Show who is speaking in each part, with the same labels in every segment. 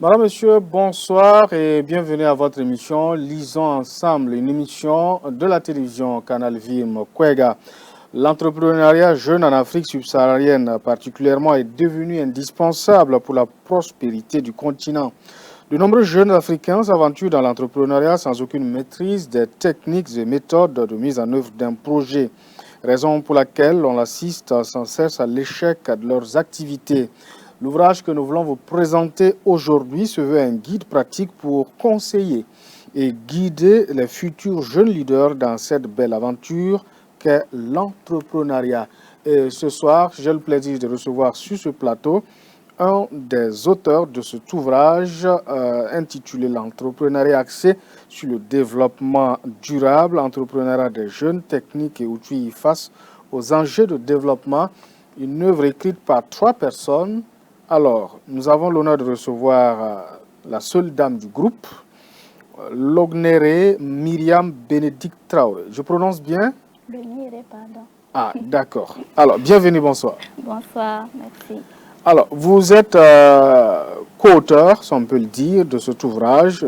Speaker 1: Madame, Monsieur, bonsoir et bienvenue à votre émission Lisons ensemble, une émission de la télévision Canal Vim Kwega. L'entrepreneuriat jeune en Afrique subsaharienne particulièrement est devenu indispensable pour la prospérité du continent. De nombreux jeunes Africains s'aventurent dans l'entrepreneuriat sans aucune maîtrise des techniques et méthodes de mise en œuvre d'un projet, raison pour laquelle on assiste sans cesse à l'échec de leurs activités. L'ouvrage que nous voulons vous présenter aujourd'hui se veut un guide pratique pour conseiller et guider les futurs jeunes leaders dans cette belle aventure qu'est l'entrepreneuriat. Et ce soir, j'ai le plaisir de recevoir sur ce plateau un des auteurs de cet ouvrage intitulé L'entrepreneuriat axé sur le développement durable, entrepreneuriat des jeunes, techniques et outils face aux enjeux de développement. Une œuvre écrite par 3 personnes. Alors, nous avons l'honneur de recevoir la seule dame du groupe, Lognere Myriam Bénédicte Traoré. Je prononce bien?
Speaker 2: Lognere, pardon.
Speaker 1: Ah, d'accord. Alors, bienvenue, bonsoir.
Speaker 2: Bonsoir, merci.
Speaker 1: Alors, vous êtes co-auteur, si on peut le dire, de cet ouvrage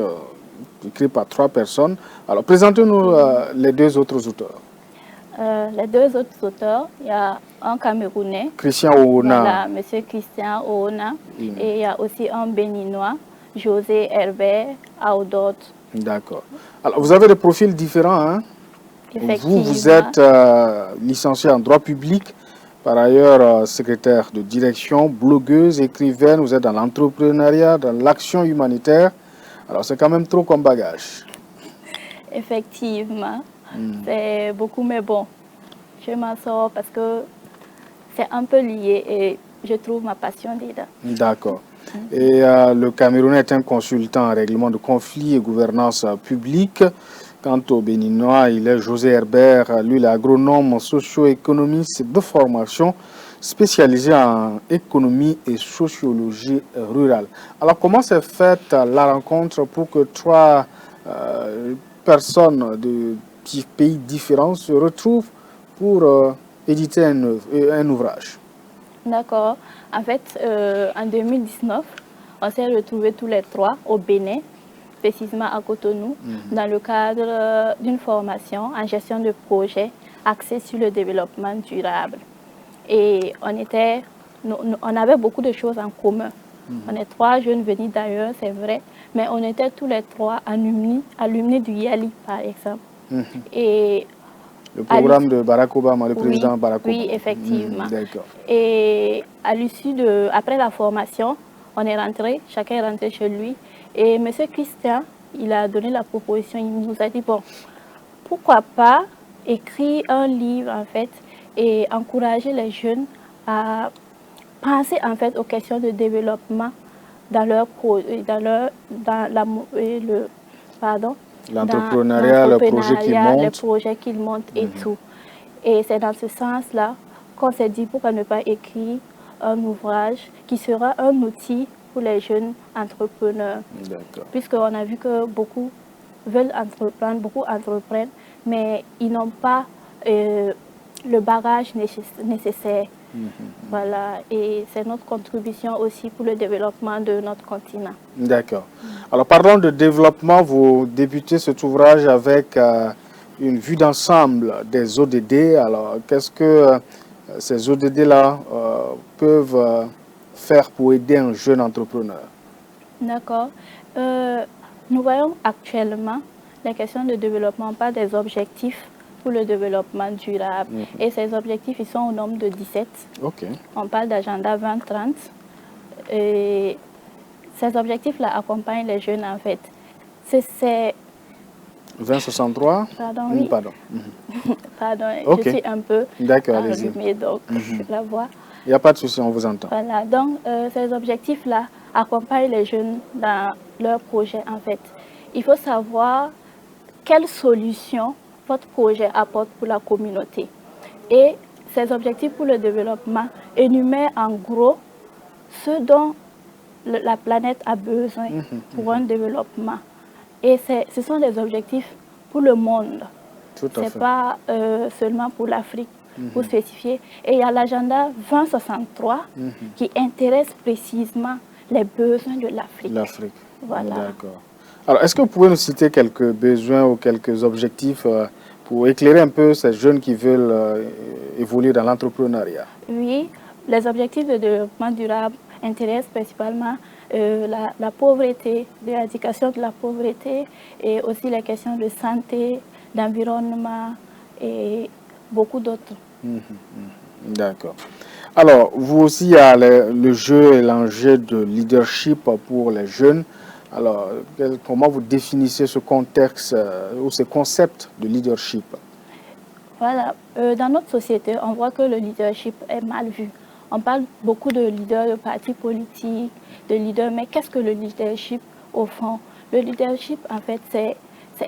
Speaker 1: écrit par 3 personnes. Alors, présentez-nous les 2 autres auteurs.
Speaker 2: Les 2 autres auteurs, il y a un Camerounais,
Speaker 1: Christian Oona.
Speaker 2: voilà, Monsieur Christian Oona, et il y a aussi un Béninois, José Herbert Audot.
Speaker 1: D'accord. Alors, vous avez des profils différents, hein?
Speaker 2: Effectivement.
Speaker 1: Vous êtes licencié en droit public, par ailleurs secrétaire de direction, blogueuse, écrivaine, vous êtes dans l'entrepreneuriat, dans l'action humanitaire. Alors, c'est quand même trop comme bagage.
Speaker 2: Effectivement, c'est beaucoup, mais bon, je m'en sors parce que c'est un peu lié et je trouve ma passion dedans.
Speaker 1: D'accord. Et le Camerounais est un consultant en règlement de conflits et gouvernance publique. Quant au Béninois, il est José Herbert, lui, il est agronome socio-économiste de formation spécialisé en économie et sociologie rurale. Alors, comment s'est faite la rencontre pour que 3 personnes de pays différents se retrouvent pour éditer un ouvrage?
Speaker 2: D'accord. En fait, en 2019, on s'est retrouvés tous les 3 au Bénin, précisément à Cotonou, dans le cadre d'une formation en gestion de projet axée sur le développement durable. Et on avait beaucoup de choses en commun. On est 3 jeunes venus d'ailleurs, c'est vrai, mais on était tous les 3 alumni du YALI, par exemple. Et
Speaker 1: le programme de Barack Obama, le président Barack Obama.
Speaker 2: Oui, effectivement.
Speaker 1: D'accord.
Speaker 2: Et à l'issue après la formation, on est rentré, chacun est rentré chez lui. Et M. Christian, il a donné la proposition, il nous a dit, bon, pourquoi pas écrire un livre, en fait, et encourager les jeunes à penser, en fait, aux questions de développement dans
Speaker 1: l'entrepreneuriat, le
Speaker 2: projet qu'ils montent et tout. Et c'est dans ce sens-là qu'on s'est dit pourquoi ne pas écrire un ouvrage qui sera un outil pour les jeunes entrepreneurs. Puisqu'on a vu que beaucoup veulent entreprendre, beaucoup entreprennent, mais ils n'ont pas le bagage nécessaire. Voilà, et c'est notre contribution aussi pour le développement de notre continent.
Speaker 1: D'accord. Alors, parlons de développement. Vous débutez cet ouvrage avec une vue d'ensemble des ODD. Alors, qu'est-ce que ces ODD-là peuvent faire pour aider un jeune entrepreneur?
Speaker 2: D'accord. Nous voyons actuellement les questions de développement par des objectifs pour le développement durable. Et ces objectifs, ils sont au nombre de 17. On parle d'agenda 2030. Et ces objectifs-là accompagnent les jeunes, en fait. C'est
Speaker 1: 2063?
Speaker 2: Pardon, oui.
Speaker 1: Pardon.
Speaker 2: Pardon, je suis un peu enrhumée, donc la voix.
Speaker 1: Il n'y a pas de souci, on vous entend.
Speaker 2: Voilà, donc ces objectifs-là accompagnent les jeunes dans leur projet, en fait. Il faut savoir quelles solutions votre projet apporte pour la communauté. Et ces objectifs pour le développement énumèrent en gros ce dont la planète a besoin pour un développement. Et ce sont des objectifs pour le monde. Ce n'est pas seulement pour l'Afrique, pour spécifier. Et il y a l'agenda 2063 qui intéresse précisément les besoins de l'Afrique.
Speaker 1: L'Afrique.
Speaker 2: Voilà.
Speaker 1: D'accord. Alors, est-ce que vous pouvez nous citer quelques besoins ou quelques objectifs pour éclairer un peu ces jeunes qui veulent évoluer dans l'entrepreneuriat?
Speaker 2: Oui, les objectifs de développement durable intéressent principalement la pauvreté, l'éradication de la pauvreté et aussi les questions de santé, d'environnement et beaucoup d'autres.
Speaker 1: D'accord. Alors, vous aussi, il y a le jeu et l'enjeu de leadership pour les jeunes. Alors, comment vous définissez ce contexte ou ce concept de leadership?
Speaker 2: Voilà, dans notre société, on voit que le leadership est mal vu. On parle beaucoup de leaders de partis politiques, de leaders, mais qu'est-ce que le leadership au fond? Le leadership, en fait, c'est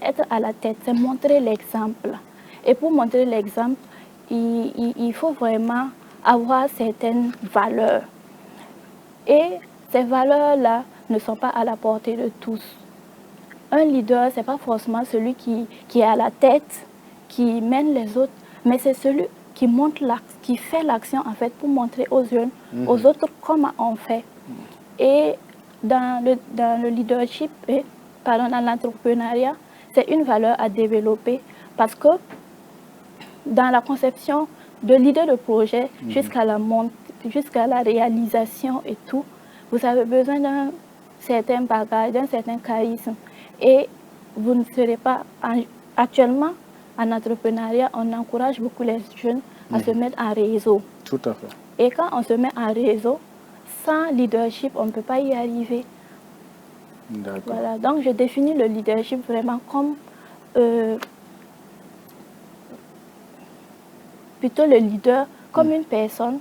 Speaker 2: être à la tête, c'est montrer l'exemple. Et pour montrer l'exemple, il faut vraiment avoir certaines valeurs. Et ces valeurs-là ne sont pas à la portée de tous. Un leader, ce n'est pas forcément celui qui est à la tête, qui mène les autres, mais c'est celui qui montre qui fait l'action en fait pour montrer aux jeunes, aux autres comment on fait. Et dans le leadership, dans l'entrepreneuriat, c'est une valeur à développer parce que dans la conception de l'idée de projet jusqu'à la réalisation et tout, vous avez besoin d'un certain bagage, d'un certain charisme. Et vous ne serez pas... Actuellement, en entrepreneuriat, on encourage beaucoup les jeunes à se mettre en réseau.
Speaker 1: Tout à fait.
Speaker 2: Et quand on se met en réseau, sans leadership, on ne peut pas y arriver. Voilà. Donc, je définis le leadership vraiment comme... plutôt le leader comme une personne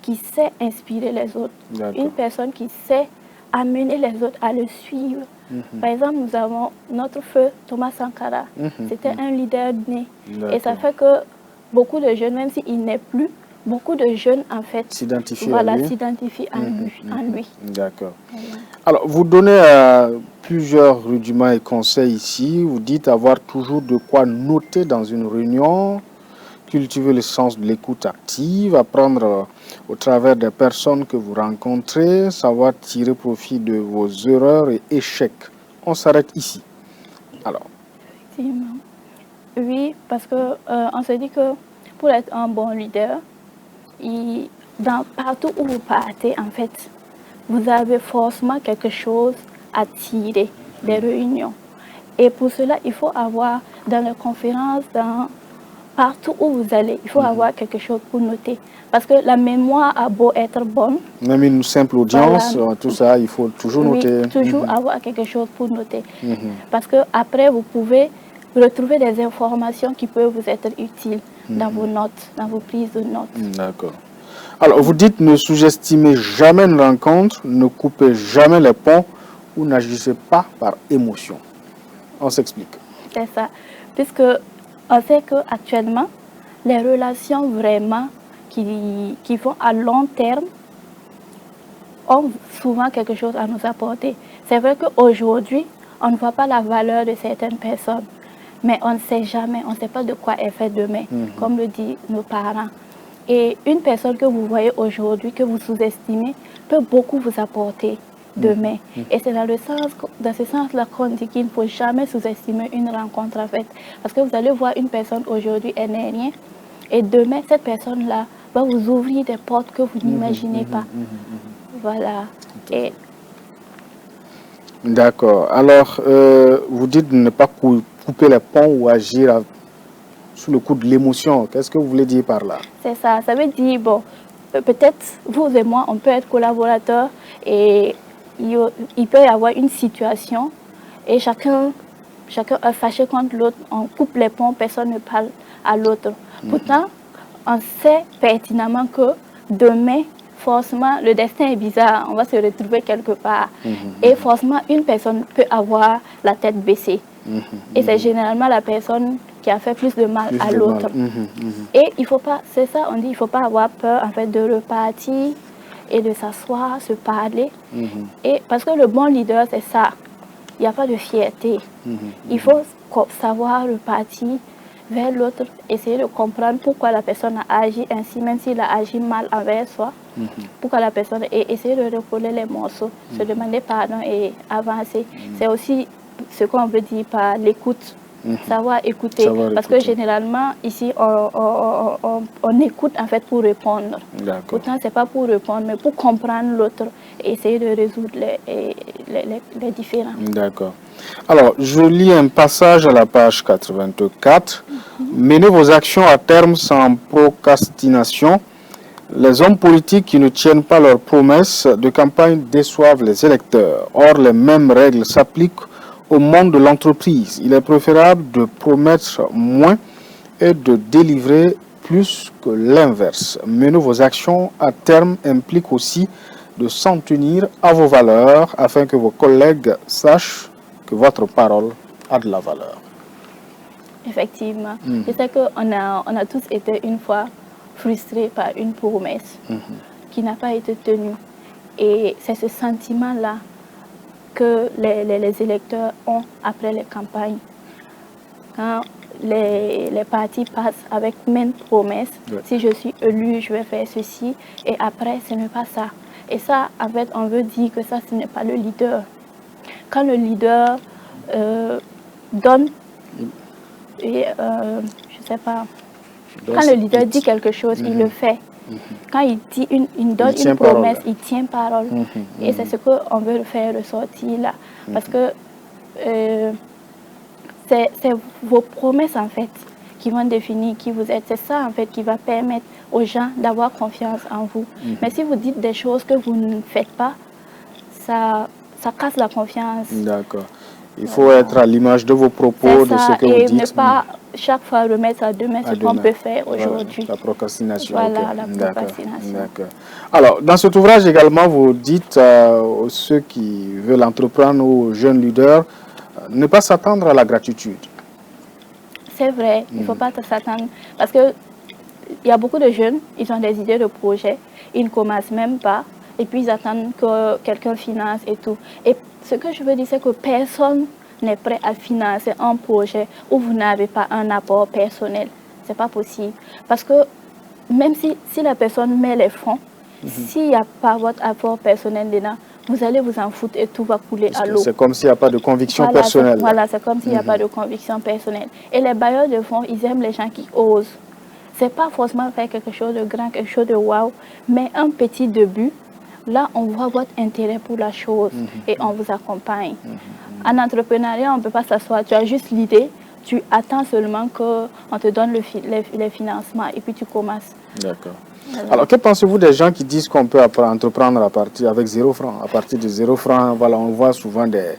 Speaker 2: qui sait inspirer les autres. Une personne qui sait amener les autres à le suivre. Par exemple, nous avons notre feu Thomas Sankara. C'était un leader né. Et ça fait que beaucoup de jeunes, même s'il n'est plus, beaucoup de jeunes, en fait, s'identifient en lui.
Speaker 1: D'accord. Voilà. Alors, vous donnez plusieurs rudiments et conseils ici. Vous dites avoir toujours de quoi noter dans une réunion, cultiver le sens de l'écoute active, apprendre au travers des personnes que vous rencontrez, savoir tirer profit de vos erreurs et échecs. On s'arrête ici. Alors.
Speaker 2: Effectivement. Oui, parce que on se dit que pour être un bon leader, partout où vous partez, en fait, vous avez forcément quelque chose à tirer des réunions. Et pour cela, il faut avoir dans les conférences, partout où vous allez, il faut avoir quelque chose pour noter. Parce que la mémoire a beau être bonne.
Speaker 1: Même une simple audience, voilà. Tout ça, il faut toujours noter.
Speaker 2: Toujours avoir quelque chose pour noter. Parce qu'après, vous pouvez retrouver des informations qui peuvent vous être utiles dans vos notes, dans vos prises de notes.
Speaker 1: D'accord. Alors, vous dites ne sous-estimez jamais une rencontre, ne coupez jamais les ponts ou n'agissez pas par émotion. On s'explique.
Speaker 2: C'est ça. Puisque on sait qu'actuellement, les relations vraiment qui vont à long terme ont souvent quelque chose à nous apporter. C'est vrai qu'aujourd'hui, on ne voit pas la valeur de certaines personnes, mais on ne sait jamais, on ne sait pas de quoi est fait demain, comme le disent nos parents. Et une personne que vous voyez aujourd'hui, que vous sous-estimez, peut beaucoup vous apporter demain. Et c'est dans ce sens-là qu'on dit qu'il ne faut jamais sous-estimer une rencontre en fait. Parce que vous allez voir une personne aujourd'hui, elle n'est rien, et demain, cette personne-là va vous ouvrir des portes que vous n'imaginez pas. Voilà.
Speaker 1: D'accord. Alors, vous dites de ne pas couper les ponts ou agir sous le coup de l'émotion. Qu'est-ce que vous voulez dire par là?
Speaker 2: C'est ça. Ça veut dire, bon, peut-être vous et moi, on peut être collaborateurs et il peut y avoir une situation et chacun est fâché contre l'autre, on coupe les ponts, personne ne parle à l'autre. Pourtant, on sait pertinemment que demain, forcément, le destin est bizarre, on va se retrouver quelque part. Et forcément, une personne peut avoir la tête baissée. Et c'est généralement la personne qui a fait plus de mal à l'autre. Et il faut pas, c'est ça, on dit, il ne faut pas avoir peur en fait de repartir et de s'asseoir, se parler. Et parce que le bon leader, c'est ça. Il n'y a pas de fierté. Il faut savoir repartir, vers l'autre, essayer de comprendre pourquoi la personne a agi ainsi, même s'il a agi mal envers soi, pourquoi la personne, et essayer de recoller les morceaux, se demander pardon et avancer. C'est aussi ce qu'on veut dire par l'écoute. Savoir écouter, parce que généralement ici on écoute en fait pour répondre. Pourtant c'est pas pour répondre mais pour comprendre l'autre et essayer de résoudre les différends.
Speaker 1: D'accord. Alors je lis un passage à la page 84. Menez vos actions à terme sans procrastination. Les hommes politiques qui ne tiennent pas leurs promesses de campagne déçoivent les électeurs. Or les mêmes règles s'appliquent au monde de l'entreprise. Il est préférable de promettre moins et de délivrer plus que l'inverse. Mener vos actions à terme implique aussi de s'en tenir à vos valeurs afin que vos collègues sachent que votre parole a de la valeur.
Speaker 2: Effectivement. Je sais qu'on a tous été une fois frustrés par une promesse qui n'a pas été tenue. Et c'est ce sentiment-là que les électeurs ont après les campagnes. Quand les partis passent avec maintes promesses, si je suis élu, je vais faire ceci, et après, ce n'est pas ça. Et ça, en fait, on veut dire que ça, ce n'est pas le leader. Quand le leader donne, et, je sais pas, quand le leader dit quelque chose, il le fait. Quand il donne une promesse, il tient parole. Et c'est ce qu'on veut faire ressortir là. Parce que c'est vos promesses en fait qui vont définir qui vous êtes. C'est ça en fait qui va permettre aux gens d'avoir confiance en vous. Mais si vous dites des choses que vous ne faites pas, ça casse la confiance.
Speaker 1: D'accord. Il faut être à l'image de vos propos, de ce que vous dites.
Speaker 2: Et ne pas chaque fois remettre à demain ce qu'on peut faire aujourd'hui.
Speaker 1: La procrastination.
Speaker 2: Voilà, la procrastination.
Speaker 1: D'accord. Alors, dans cet ouvrage également, vous dites aux ceux qui veulent entreprendre, aux jeunes leaders, ne pas s'attendre à la gratitude.
Speaker 2: C'est vrai, il ne faut pas s'attendre. Parce qu'il y a beaucoup de jeunes, ils ont des idées de projets, ils ne commencent même pas. Et puis ils attendent que quelqu'un finance et tout. Et ce que je veux dire, c'est que personne n'est prêt à financer un projet où vous n'avez pas un apport personnel. Ce n'est pas possible. Parce que même si la personne met les fonds, s'il n'y a pas votre apport personnel dedans, vous allez vous en foutre et tout va couler à l'eau.
Speaker 1: C'est comme s'il n'y a pas de conviction personnelle.
Speaker 2: Voilà, c'est comme s'il n'y a pas de conviction personnelle. Et les bailleurs de fonds, ils aiment les gens qui osent. Ce n'est pas forcément faire quelque chose de grand, quelque chose de waouh, mais un petit début. Là, on voit votre intérêt pour la chose et on vous accompagne. En entrepreneuriat, on ne peut pas s'asseoir. Tu as juste l'idée, tu attends seulement qu'on te donne les financements et puis tu commences. D'accord.
Speaker 1: Alors, que pensez-vous des gens qui disent qu'on peut entreprendre avec 0 francs? À partir de 0 francs, voilà, on voit souvent des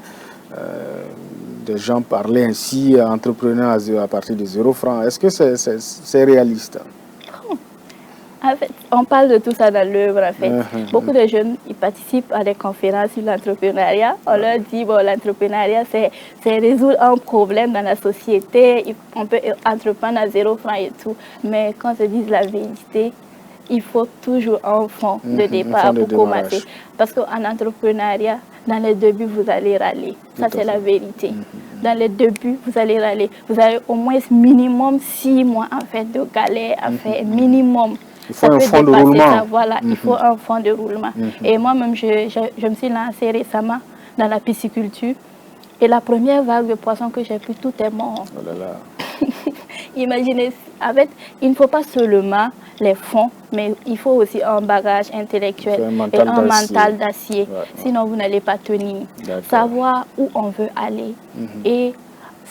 Speaker 1: gens parler ainsi, entrepreneurs à partir de 0 francs. Est-ce que c'est réaliste?
Speaker 2: En fait, on parle de tout ça dans l'œuvre, en fait. Beaucoup de jeunes, ils participent à des conférences sur l'entrepreneuriat. On leur dit, bon, l'entrepreneuriat, c'est résoudre un problème dans la société. On peut entreprendre à 0 francs et tout. Mais quand on se dit la vérité, il faut toujours un fonds de départ pour commencer. Parce qu'en entrepreneuriat, dans les débuts, vous allez râler. Ça, c'est la vérité. Dans les débuts, vous allez râler. Vous avez au moins minimum 6 mois, en fait, de galère à faire. Minimum.
Speaker 1: Il faut un fonds de roulement.
Speaker 2: Ça, voilà, il faut un fonds de roulement. Et moi-même, je me suis lancée récemment dans la pisciculture. Et la première vague de poissons que j'ai pris, tout est mort.
Speaker 1: Oh là là.
Speaker 2: Imaginez, en fait, il ne faut pas seulement les fonds, mais il faut aussi un bagage intellectuel et un mental d'acier. Sinon, vous n'allez pas tenir. Savoir où on veut aller et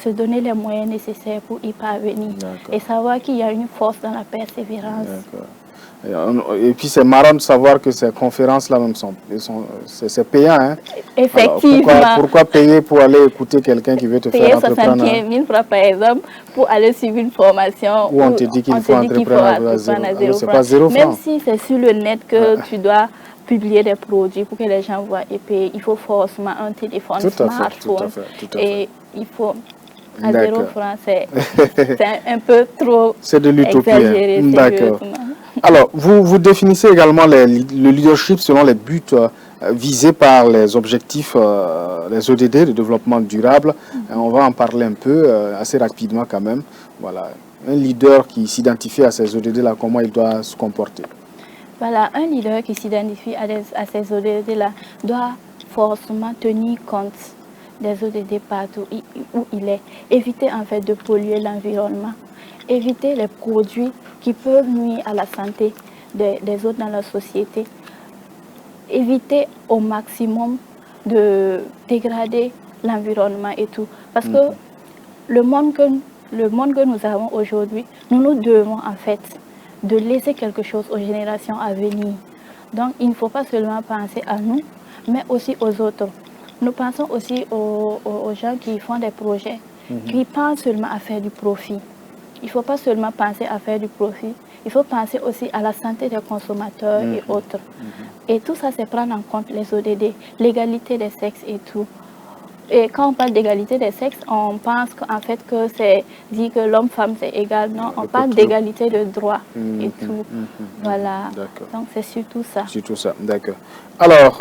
Speaker 2: se donner les moyens nécessaires pour y parvenir. Et savoir qu'il y a une force dans la persévérance.
Speaker 1: Et puis c'est marrant de savoir que ces conférences-là même c'est payant. Hein?
Speaker 2: Effectivement.
Speaker 1: Alors, pourquoi payer pour aller écouter quelqu'un qui veut te faire entreprendre?
Speaker 2: Payer 75 000 francs par exemple pour aller suivre une formation
Speaker 1: où on te dit qu'il faut entreprendre à 0 francs. C'est pas 0 francs.
Speaker 2: Même si c'est sur le net que tu dois publier des produits pour que les gens voient et payer, il faut forcément un téléphone smartphone. Et il faut... À 0 francs, c'est un peu trop
Speaker 1: c'est de l'utopie.
Speaker 2: D'accord.
Speaker 1: Alors, vous définissez également le leadership selon les buts visés par les objectifs, les ODD, de développement durable. On va en parler un peu, assez rapidement quand même. Voilà. un leader qui s'identifie à ces ODD-là, comment il doit se comporter?
Speaker 2: Voilà, un leader qui s'identifie à ces ODD-là doit forcément tenir compte des ODD partout où il est. Éviter en fait de polluer l'environnement. Éviter les produits qui peuvent nuire à la santé des autres dans la société. Éviter au maximum de dégrader l'environnement et tout. Parce que le monde que nous avons aujourd'hui, nous devons en fait de laisser quelque chose aux générations à venir. Donc il ne faut pas seulement penser à nous, mais aussi aux autres. Nous pensons aussi aux gens qui font des projets, qui pensent seulement à faire du profit. Il ne faut pas seulement penser à faire du profit, il faut penser aussi à la santé des consommateurs et autres. Et tout ça, c'est prendre en compte les ODD, l'égalité des sexes et tout. Et quand on parle d'égalité des sexes, on pense qu'en fait que c'est dit que l'homme-femme c'est égal. Non, on parle d'égalité de droits et tout. Voilà. Donc c'est surtout ça.
Speaker 1: Surtout ça, d'accord. Alors,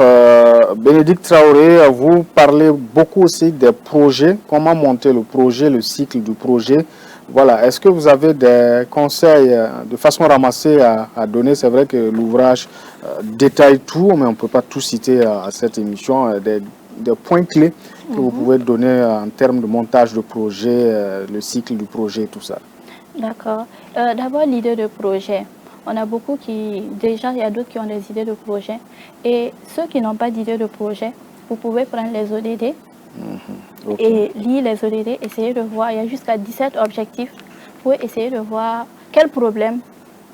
Speaker 1: Bénédicte Traoré, vous parlez beaucoup aussi des projets, comment monter le projet, le cycle du projet. Voilà, est-ce que vous avez des conseils de façon ramassée à donner? C'est vrai que l'ouvrage détaille tout, mais on ne peut pas tout citer à cette émission. Des points clés que vous pouvez donner en termes de montage de projet, le cycle du projet, tout ça.
Speaker 2: D'accord. D'abord, l'idée de projet. On a beaucoup qui... Déjà, il y a d'autres qui ont des idées de projet. Et ceux qui n'ont pas d'idée de projet, vous pouvez prendre les ODD et lire les ODD, essayer de voir. Il y a jusqu'à 17 objectifs. Vous pouvez essayer de voir quel problème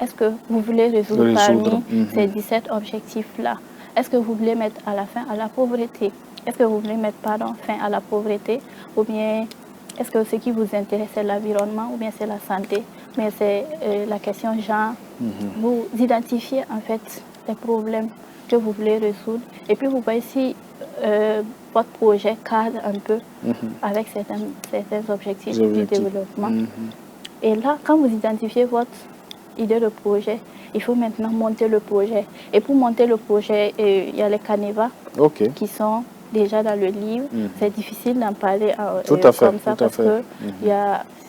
Speaker 2: est-ce que vous voulez résoudre parmi ces 17 objectifs-là. Est-ce que vous voulez mettre à la fin à la pauvreté? Est-ce que vous voulez mettre fin à la pauvreté? Ou bien est-ce que ce qui vous intéresse c'est l'environnement ou bien c'est la santé? Mais c'est la question genre. Vous identifiez en fait les problèmes que vous voulez résoudre. Et puis vous voyez si votre projet cadre un peu avec certains objectifs du développement. Et là, quand vous identifiez votre idée de projet, il faut maintenant monter le projet. Et pour monter le projet, il y a les canevas qui sont déjà dans le livre. C'est difficile d'en parler comme ça parce que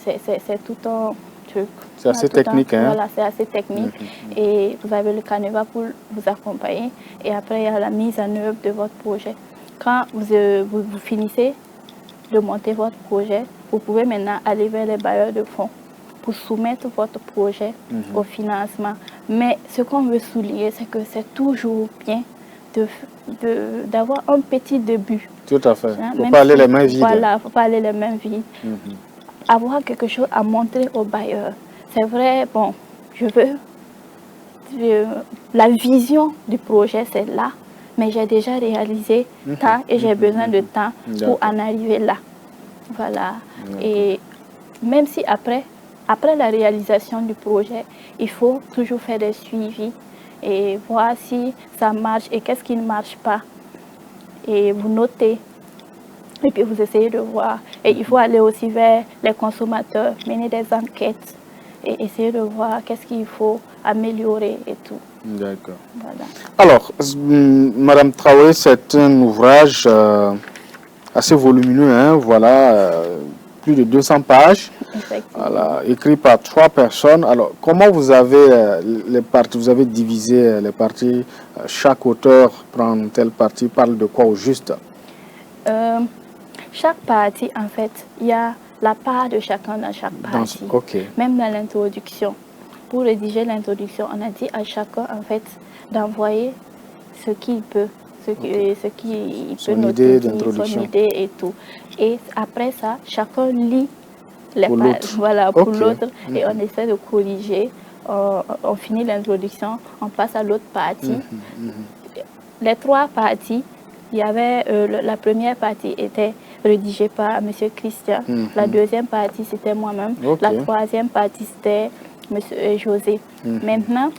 Speaker 2: c'est tout un truc.
Speaker 1: C'est assez technique.
Speaker 2: Voilà, c'est assez technique. Et vous avez le canevas pour vous accompagner. Et après, il y a la mise en œuvre de votre projet. Quand vous finissez de monter votre projet, vous pouvez maintenant aller vers les bailleurs de fonds pour soumettre votre projet au financement. Mais ce qu'on veut souligner, c'est que c'est toujours bien d'avoir un petit début.
Speaker 1: Tout à fait. Il ne faut pas aller les mains vides.
Speaker 2: Voilà, il ne faut pas aller les mains vides. Avoir quelque chose à montrer aux bailleurs. C'est vrai, bon, la vision du projet, c'est là, mais j'ai déjà réalisé tant et j'ai besoin de temps pour en arriver là. Voilà. Et même si après la réalisation du projet, il faut toujours faire des suivis et voir si ça marche et qu'est-ce qui ne marche pas. Et vous notez. Et puis vous essayez de voir. Et il faut aller aussi vers les consommateurs, mener des enquêtes et essayer de voir qu'est-ce qu'il faut améliorer et tout.
Speaker 1: D'accord. Voilà. Alors, Madame Traoré, c'est un ouvrage assez volumineux, hein, voilà, plus de 200 pages, voilà, écrit par 3 personnes. Alors, comment vous avez les parties, vous avez divisé les parties, chaque auteur prend telle partie, parle de quoi au juste?
Speaker 2: Chaque partie, en fait, il y a la part de chacun dans chaque partie. Même dans l'introduction. Pour rédiger l'introduction, on a dit à chacun, en fait, d'envoyer ce qu'il peut, ce qu'il peut noter, son idée et tout. Et après ça, chacun lit les pages, voilà, pour l'autre, et on essaie de corriger. On finit l'introduction, on passe à l'autre partie. Les 3 parties, il y avait la première partie était rédigée par M. Christian, la deuxième partie c'était moi-même, la troisième partie c'était M. José. Maintenant,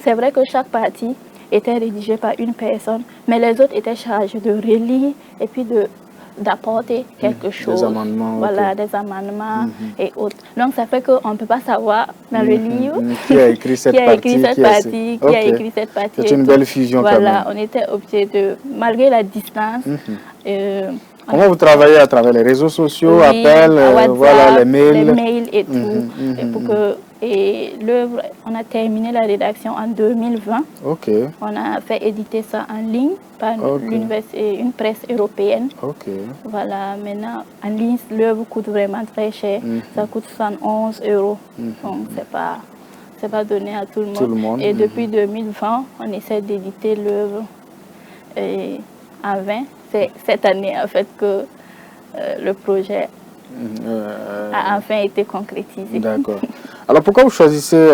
Speaker 2: c'est vrai que chaque partie était rédigée par une personne, mais les autres étaient chargés de relire et puis d'apporter quelque chose.
Speaker 1: Des amendements.
Speaker 2: Voilà, des amendements et autres. Donc ça fait qu'on ne peut pas savoir dans le livre
Speaker 1: qui a écrit cette partie,
Speaker 2: qui a écrit cette partie.
Speaker 1: C'est une belle fusion
Speaker 2: voilà,
Speaker 1: quand même.
Speaker 2: On était obligé de, malgré la distance,
Speaker 1: Comment vous travaillez à travers les réseaux sociaux,
Speaker 2: oui,
Speaker 1: appels,
Speaker 2: WhatsApp,
Speaker 1: voilà, les mails.
Speaker 2: Les mails et tout. Et l'œuvre, on a terminé la rédaction en 2020.
Speaker 1: Ok.
Speaker 2: On a fait éditer ça en ligne par une presse européenne.
Speaker 1: Ok.
Speaker 2: Voilà, maintenant, en ligne, l'œuvre coûte vraiment très cher. Ça coûte 111 €. Donc, c'est pas donné à tout le monde. Et depuis 2020, on essaie d'éditer l'œuvre en 20. C'est cette année, en fait, que le projet a enfin été concrétisé.
Speaker 1: D'accord. Alors, pourquoi vous choisissez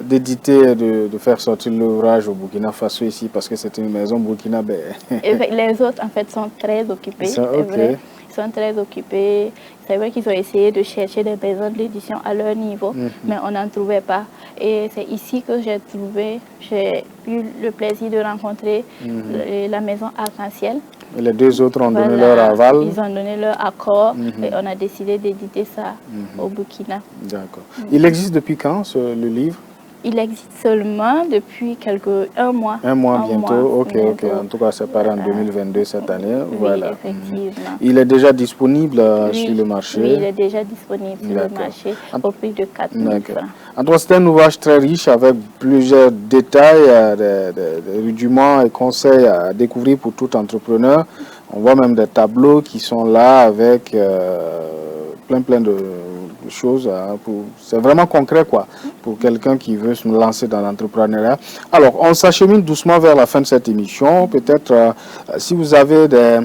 Speaker 1: d'éditer, de faire sortir l'ouvrage au Burkina Faso ici? Parce que c'est une maison burkinabé.
Speaker 2: Les autres, en fait, sont très occupés. C'est vrai. Ils sont très occupés. C'est vrai qu'ils ont essayé de chercher des maisons d'édition à leur niveau, mais on n'en trouvait pas. Et c'est ici que j'ai eu le plaisir de rencontrer la maison Arc-en-Ciel.
Speaker 1: Et les deux autres ont donné leur aval.
Speaker 2: Ils ont donné leur accord et on a décidé d'éditer ça au Burkina.
Speaker 1: D'accord. Il existe depuis quand, le livre?
Speaker 2: Il existe seulement depuis un mois.
Speaker 1: Un mois bientôt, ok. En tout cas, c'est paru en 2022 cette année.
Speaker 2: Oui,
Speaker 1: voilà.
Speaker 2: Effectivement.
Speaker 1: Il est déjà disponible sur le marché?
Speaker 2: Oui, il est déjà disponible sur le marché au prix de 4 000 francs.
Speaker 1: En tout cas, c'est un ouvrage très riche avec plusieurs détails, des rudiments et conseils à découvrir pour tout entrepreneur. On voit même des tableaux qui sont là avec plein de choses. C'est vraiment concret, quoi, pour quelqu'un qui veut se lancer dans l'entrepreneuriat. Alors, on s'achemine doucement vers la fin de cette émission. Peut-être, si vous avez des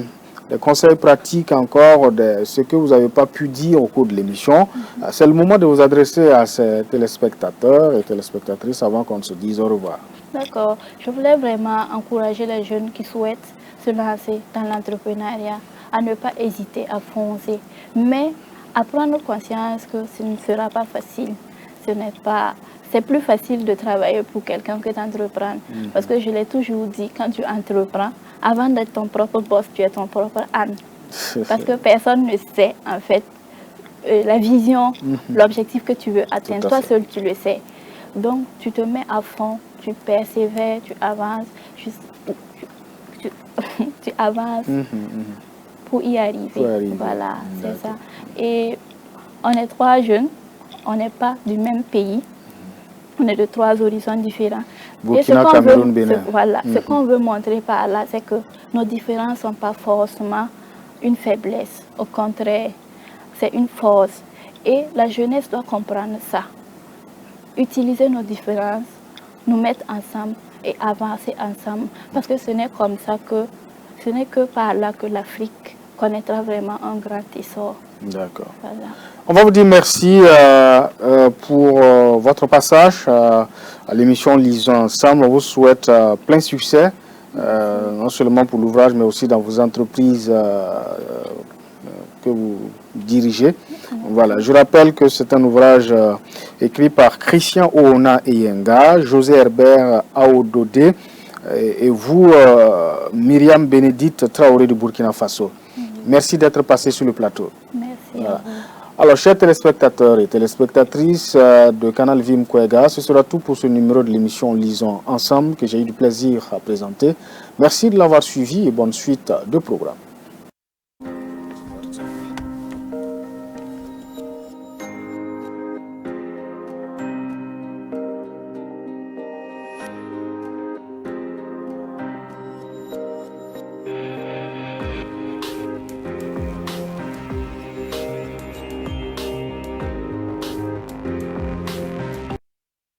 Speaker 1: conseils pratiques encore, ce que vous n'avez pas pu dire au cours de l'émission, c'est le moment de vous adresser à ces téléspectateurs et téléspectatrices avant qu'on se dise au revoir.
Speaker 2: D'accord. Je voulais vraiment encourager les jeunes qui souhaitent se lancer dans l'entrepreneuriat à ne pas hésiter à foncer, mais à prendre conscience que ce ne sera pas facile. C'est plus facile de travailler pour quelqu'un que d'entreprendre. Parce que je l'ai toujours dit, quand tu entreprends, avant d'être ton propre boss, tu es ton propre âne. Parce que personne ne sait, en fait, la vision, l'objectif que tu veux atteindre. Toi seul, tu le sais. Donc, tu te mets à fond, tu persévères, tu avances, tu avances pour y arriver. Voilà, c'est ça. Et on est 3 jeunes, on n'est pas du même pays, on est de 3 horizons différents.
Speaker 1: Burkina, Cameroun, Bénin.
Speaker 2: Voilà, ce qu'on veut montrer par là, c'est que nos différences ne sont pas forcément une faiblesse. Au contraire, c'est une force. Et la jeunesse doit comprendre ça. Utiliser nos différences, nous mettre ensemble et avancer ensemble. Parce que ce n'est que par là que l'Afrique connaîtra vraiment un grand essor.
Speaker 1: D'accord.
Speaker 2: Voilà.
Speaker 1: On va vous dire merci pour votre passage à l'émission Lisons Ensemble. On vous souhaite plein succès, non seulement pour l'ouvrage, mais aussi dans vos entreprises que vous dirigez. Voilà. Je rappelle que c'est un ouvrage écrit par Christian Oona Eyenga, José Herbert Aododé et vous, Myriam Bénédicte Traoré de Burkina Faso. Merci d'être passé sur le plateau.
Speaker 2: Merci à vous.
Speaker 1: Alors, chers téléspectateurs et téléspectatrices de Canal Vim Kwega, ce sera tout pour ce numéro de l'émission Lisons Ensemble que j'ai eu du plaisir à présenter. Merci de l'avoir suivi et bonne suite de programme.